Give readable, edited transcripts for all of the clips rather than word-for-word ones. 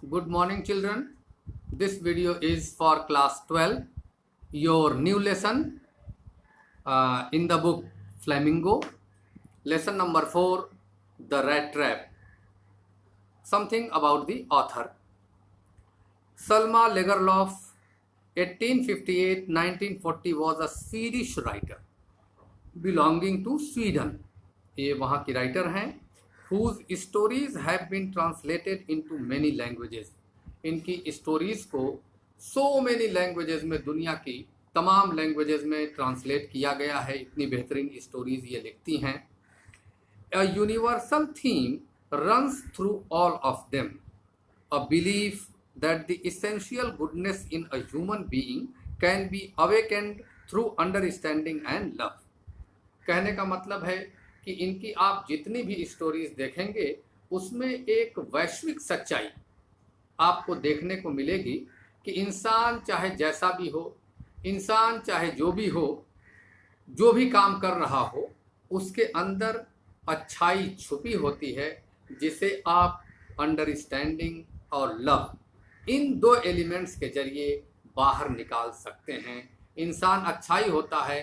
Good morning, children. This video is for class 12. Your new lesson in the book Flamingo. Lesson number 4, The Rat Trap. Something about the author. Selma Lagerlöf, 1858-1940 was a Swedish writer belonging to Sweden. ये वहाँ की writer हैं. whose stories have been translated into many languages. इनकी stories को so many languages में, दुनिया की तमाम लैंग्वेजेस में ट्रांसलेट किया गया है. इतनी बेहतरीन स्टोरीज ये लिखती हैं. A universal theme runs through all of them. A belief that the essential goodness in a human being can be awakened through understanding and love. कहने का मतलब है कि इनकी आप जितनी भी स्टोरीज देखेंगे उसमें एक वैश्विक सच्चाई आपको देखने को मिलेगी कि इंसान चाहे जैसा भी हो, इंसान चाहे जो भी हो, जो भी काम कर रहा हो, उसके अंदर अच्छाई छुपी होती है जिसे आप अंडरस्टैंडिंग और लव, इन दो एलिमेंट्स के जरिए बाहर निकाल सकते हैं. इंसान अच्छाई होता है,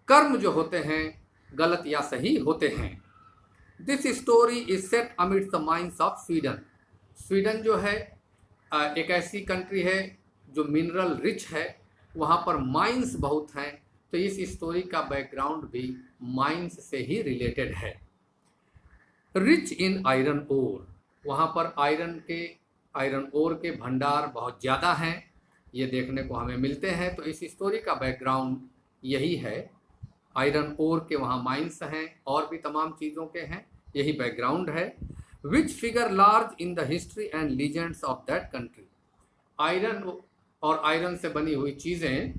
कर्म जो होते हैं गलत या सही होते हैं. This story is set amidst the mines of Sweden. Sweden जो है एक ऐसी कंट्री है जो मिनरल रिच है, वहाँ पर माइंस बहुत हैं. तो इस स्टोरी का बैकग्राउंड भी माइंस से ही रिलेटेड है. रिच इन आयरन ओर, वहाँ पर आयरन ओर के भंडार बहुत ज़्यादा हैं, ये देखने को हमें मिलते हैं. तो इस स्टोरी का बैकग्राउंड यही है. आयरन ओर के वहाँ माइंस हैं और भी तमाम चीज़ों के हैं, यही बैकग्राउंड है. Which figure large in the history and legends of that country. Iron और आयरन से बनी हुई चीज़ें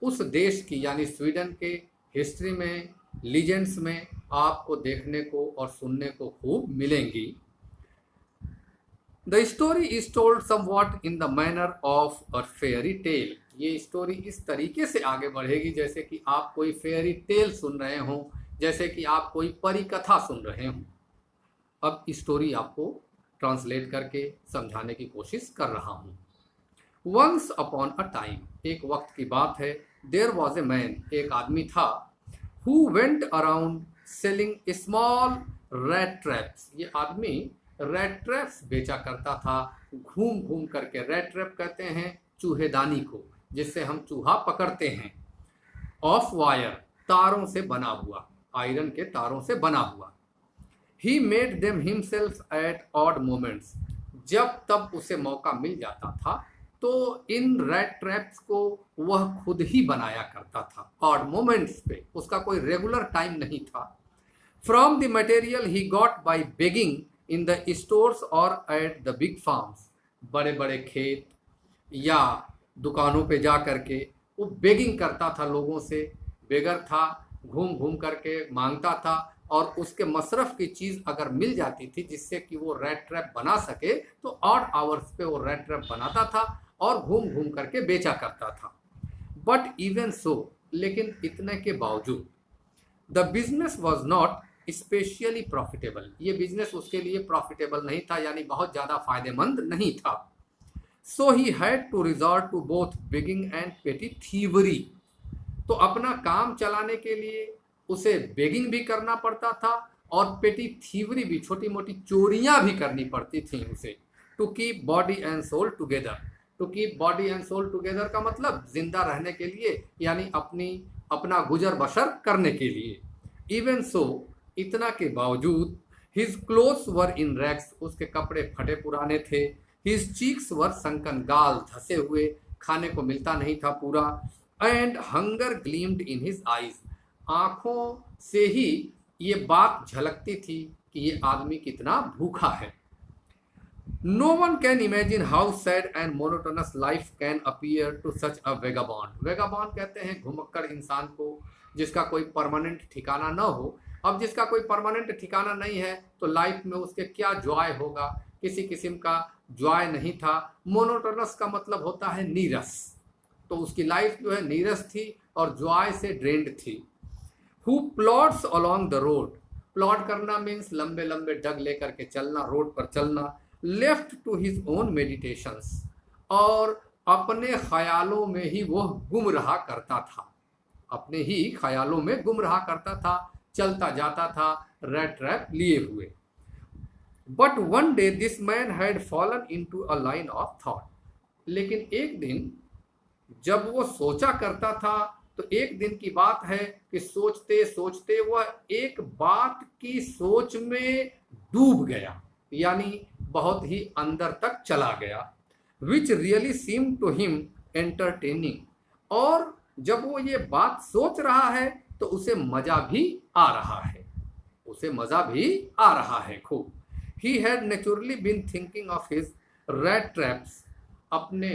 उस देश की यानी स्वीडन के हिस्ट्री में, लीजेंड्स में आपको देखने को और सुनने को खूब मिलेंगी. The story is told somewhat in the manner of a fairy tale. ये स्टोरी इस तरीके से आगे बढ़ेगी जैसे कि आप कोई फेयरी टेल सुन रहे हों, जैसे कि आप कोई परी कथा सुन रहे हों. अब स्टोरी आपको ट्रांसलेट करके समझाने की कोशिश कर रहा हूँ. वंस अपॉन अ टाइम, एक वक्त की बात है. देयर वॉज ए मैन, एक आदमी था. Who went around selling small rat traps. ये आदमी रैट ट्रैप्स बेचा करता था, घूम घूम करके. रैट ट्रैप कहते हैं चूहेदानी को, जिससे हम चूहा पकड़ते हैं. ऑफ वायर, तारों से बना हुआ, आयरन के तारों से बना हुआ. He made them himself at odd moments. जब तब उसे मौका मिल जाता था तो इन रैट ट्रैप्स को वह खुद ही बनाया करता था. ऑड मोमेंट्स पे, उसका कोई रेगुलर टाइम नहीं था. From the material he got by begging in the stores और एट द बिग फार्म्स. बड़े बड़े खेत या दुकानों पे जा करके वो बेगिंग करता था लोगों से. बेगर था, घूम घूम करके मांगता था और उसके मसरफ की चीज़ अगर मिल जाती थी जिससे कि वो रैट ट्रैप बना सके तो ऑड आवर्स पे वो रैट ट्रैप बनाता था और घूम घूम करके बेचा करता था. बट इवन सो, लेकिन इतने के बावजूद, the business was not specially profitable. ये बिजनेस उसके लिए प्रॉफिटेबल नहीं था, यानी बहुत ज़्यादा फायदेमंद नहीं था. So he had to resort to both begging and petty thievery. तो अपना काम चलाने के लिए उसे बेगिंग भी करना पड़ता था और पेटी थीवरी भी, छोटी मोटी चोरियां भी करनी पड़ती थी उसे. To keep body and soul together. To keep body and soul together का मतलब जिंदा रहने के लिए, यानी अपना गुजर बसर करने के लिए. इवन सो, इतना के बावजूद, his clothes were in rags. उसके कपड़े फटे पुराने थे. हिज चीक्स वर संकन, गाल धसे हुए, खाने को मिलता नहीं था पूरा. And hunger gleamed in his eyes. आँखों से ही ये बात झलकती थी कि ये आदमी कितना भूखा है. No one can imagine how sad and monotonous life can appear to such a vagabond. Vagabond कहते हैं घुमक्कड़ इंसान को, जिसका कोई परमानेंट ठिकाना न हो. अब जिसका कोई परमानेंट ठिकाना नहीं है तो लाइफ में उसके क्या जॉय होगा, किसी किस्म का जॉय नहीं था. मोनोटोनस का मतलब होता है नीरस, तो उसकी लाइफ जो है नीरस थी और जॉय से ड्रेन्ड थी. Who plods along the road. Plod करना मीन्स लंबे लंबे डग लेकर के चलना, रोड पर चलना. Left to his own meditations, और अपने ख्यालों में ही वह गुम रहा करता था, अपने ही ख्यालों में गुम रहा करता था, चलता जाता था रेड ट्रैप लिए हुए। But one day this man had fallen into a line of thought, लेकिन एक दिन जब वो सोचा करता था, तो एक दिन की बात है कि सोचते सोचते वह एक बात की सोच में डूब गया, यानी बहुत ही अंदर तक चला गया। Which really seem to him entertaining, और जब वो ये बात सोच रहा है तो उसे मजा भी आ रहा है, उसे मजा भी आ रहा है खूब। He had naturally been thinking of his rat traps, अपने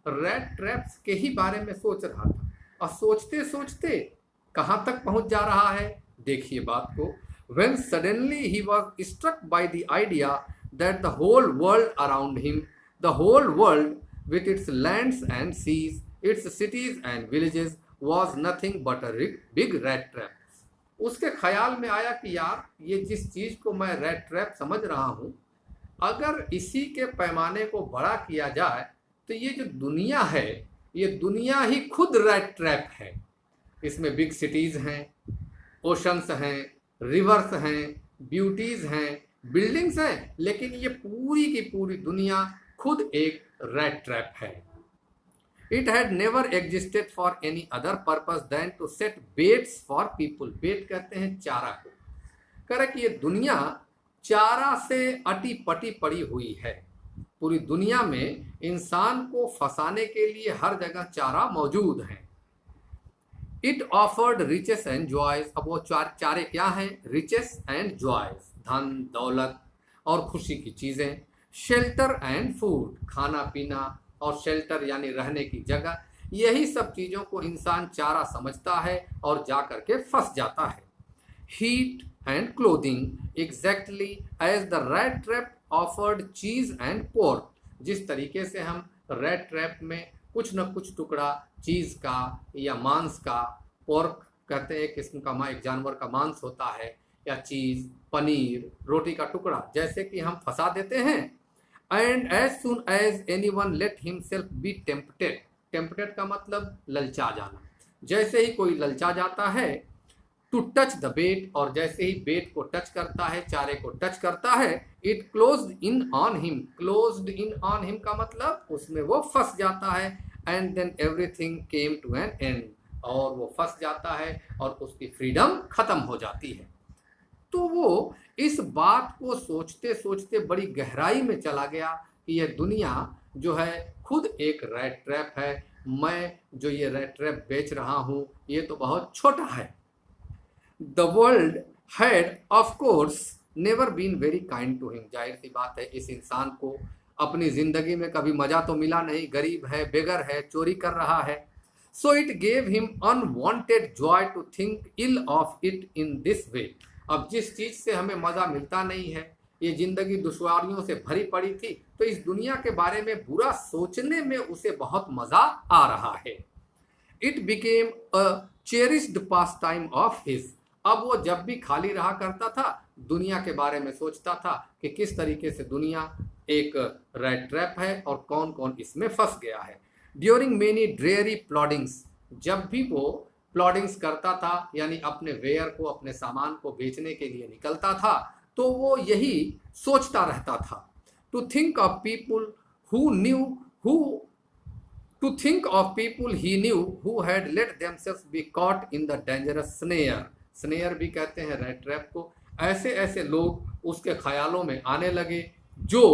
रेड ट्रैप्स के ही बारे में सोच रहा था, और सोचते सोचते कहाँ तक पहुंच जा रहा है, देखिए बात को। When suddenly he was struck by the idea that the whole world around him, the whole world with its lands and seas, its cities and villages, was nothing but a big rat trap. उसके ख्याल में आया कि यार ये जिस चीज़ को मैं रेड ट्रैप समझ रहा हूँ, अगर इसी के पैमाने को बड़ा किया जाए तो ये जो दुनिया है, ये दुनिया ही खुद रेड ट्रैप है। इसमें बिग सिटीज़ हैं, ओशंस हैं, रिवर्स हैं, ब्यूटीज़ हैं, बिल्डिंग्स हैं, लेकिन ये पूरी की पूरी दुनिया खुद एक रेड ट्रैप है। It had never existed for any other purpose than to set baits for people. बेट कहते हैं चारा को। कह रहा कि ये दुनिया चारा से अटी पटी पड़ी हुई है। पूरी दुनिया में इंसान को फंसाने के लिए हर जगह चारा मौजूद है। It offered riches and joys. अब वो चारे क्या हैं? Riches and joys, धन दौलत और खुशी की चीज़ें। Shelter and food, खाना पीना, और शेल्टर यानी रहने की जगह, यही सब चीज़ों को इंसान चारा समझता है और जा कर के फंस जाता है। Heat and clothing, exactly as the rat trap offered cheese and pork, जिस तरीके से हम रेड ट्रैप में कुछ न कुछ टुकड़ा चीज़ का या मांस का, पोर्क कहते हैं एक किस्म का एक जानवर का मांस होता है, या चीज़, पनीर, रोटी का टुकड़ा, जैसे कि हम फंसा देते हैं। And as soon as anyone let himself be tempted, tempted का मतलब ललचा जाना, जैसे ही कोई ललचा जाता है, to touch the bait, और जैसे ही बेट को टच करता है, चारे को टच करता है, it closed in on him, closed in on him का मतलब उसमें वो फंस जाता है, and then everything came to an end, और वो फंस जाता है और उसकी फ्रीडम खत्म हो जाती है। तो वो इस बात को सोचते सोचते बड़ी गहराई में चला गया कि यह दुनिया जो है खुद एक रेड ट्रैप है, मैं जो ये रेड ट्रैप बेच रहा हूँ ये तो बहुत छोटा है। The world had of course never been very kind to him, जाहिर सी बात है इस इंसान को अपनी ज़िंदगी में कभी मज़ा तो मिला नहीं, गरीब है, बेगर है, चोरी कर रहा है। So it gave him unwanted joy to think ill of it in this way. अब जिस चीज़ से हमें मज़ा मिलता नहीं है, ये ज़िंदगी दुश्वारियों से भरी पड़ी थी, तो इस दुनिया के बारे में बुरा सोचने में उसे बहुत मज़ा आ रहा है। It became a cherished pass time of his, अब वो जब भी खाली रहा करता था दुनिया के बारे में सोचता था कि किस तरीके से दुनिया एक रेड ट्रैप है और कौन कौन इसमें फंस गया है। ड्यूरिंग मेनी ड्रेयरी प्लॉडिंग्स, जब भी वो प्लॉडिंग्स करता था यानी अपने वेयर को, अपने सामान को बेचने के लिए निकलता था, तो वो यही सोचता रहता था। To think of people who knew who to think of people he knew who had let themselves be caught in the dangerous snare, snare भी कहते हैं रेड ट्रैप को। ऐसे ऐसे लोग उसके ख्यालों में आने लगे जो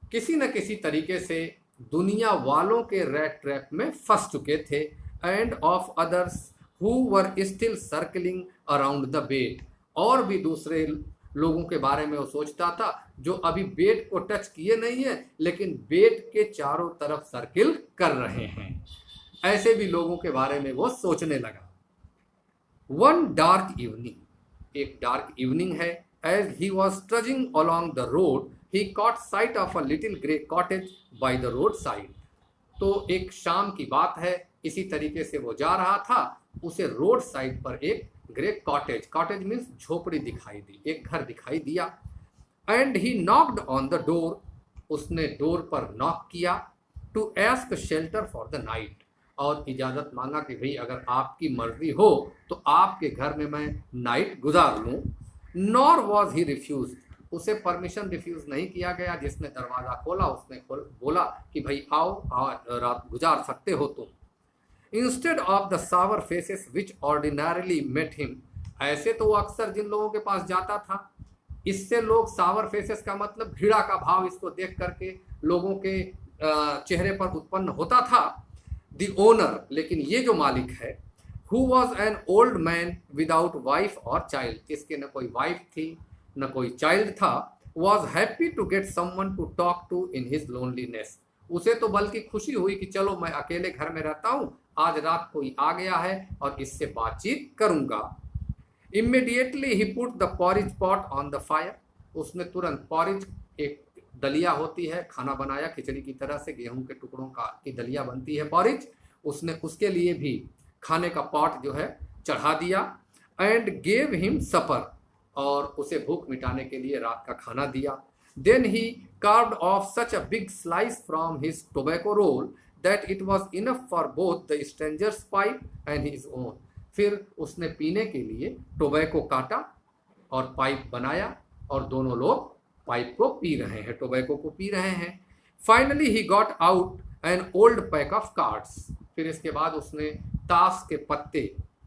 किसी न किसी तरीके से दुनिया वालों के रेड ट्रैप में फंस चुके थे। And of others who were still circling around the bet, और भी दूसरे लोगों के बारे में वो सोचता था जो अभी बेट को टच किए नहीं है लेकिन बेट के चारों तरफ सर्किल कर रहे हैं, ऐसे भी लोगों के बारे में वो सोचने लगा। वन डार्क इवनिंग, एक डार्क इवनिंग है, as he was trudging along the road he caught sight of a little grey cottage by the road side. तो एक शाम की बात है, इसी तरीके से वो जा रहा था, उसे रोड साइड पर एक ग्रे कॉटेज, कॉटेज मीन्स झोपड़ी दिखाई दी, एक घर दिखाई दिया। And he knocked on the door, उसने डोर पर नॉक किया to ask shelter for the night, और इजाज़त मांगा कि भाई अगर आपकी मर्जी हो तो आपके घर में मैं नाइट गुजार लूँ। नॉर वॉज ही रिफ्यूज, उसे परमिशन रिफ्यूज़ नहीं किया गया। जिसने दरवाज़ा खोला उसने बोला कि भाई आओ, रात गुजार सकते हो तुम। Instead of the sour faces which ordinarily met him, ऐसे तो वो अक्सर जिन लोगों के पास जाता था, इससे लोग सावर फेसेस का मतलब घृणा का भाव इसको देख करके लोगों के चेहरे पर उत्पन्न होता था। द ओनर, लेकिन ये जो मालिक है, who was an old man without wife और चाइल्ड, इसके न कोई वाइफ थी न कोई चाइल्ड था, was happy to get someone to talk to in his loneliness, उसे तो बल्कि खुशी हुई कि चलो मैं अकेले घर में रहता हूँ, आज रात कोई आ गया है और इससे बातचीत करूँगा। Immediately he put the porridge pot on the fire, उसने तुरंत पॉरिज, एक दलिया होती है, खाना बनाया खिचड़ी की तरह से, गेहूं के टुकड़ों की दलिया बनती है पॉरिज, उसने उसके लिए भी खाने का पॉट जो है चढ़ा दिया। एंड गेव हिम सपर, और उसे भूख मिटाने के लिए रात का खाना दिया। Then he carved off such a big slice from his tobacco roll that it was enough for both the stranger's pipe and his own, फिर उसने पीने के लिए टोबैको काटा और पाइप बनाया, और दोनों लोग पाइप को पी रहे हैं, टोबैको को पी रहे हैं। Finally he got out an old pack of cards, फिर इसके बाद उसने ताश के पत्ते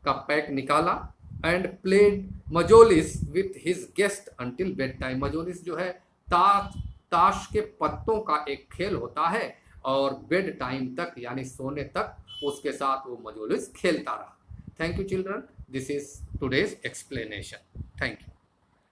का पैक निकाला। And played majolis with his guest until bedtime, majolis जो है ताश के पत्तों का एक खेल होता है, और बेड टाइम तक यानी सोने तक उसके साथ वो मजोलिस खेलता रहा। Thank you children, this is today's explanation. Thank you.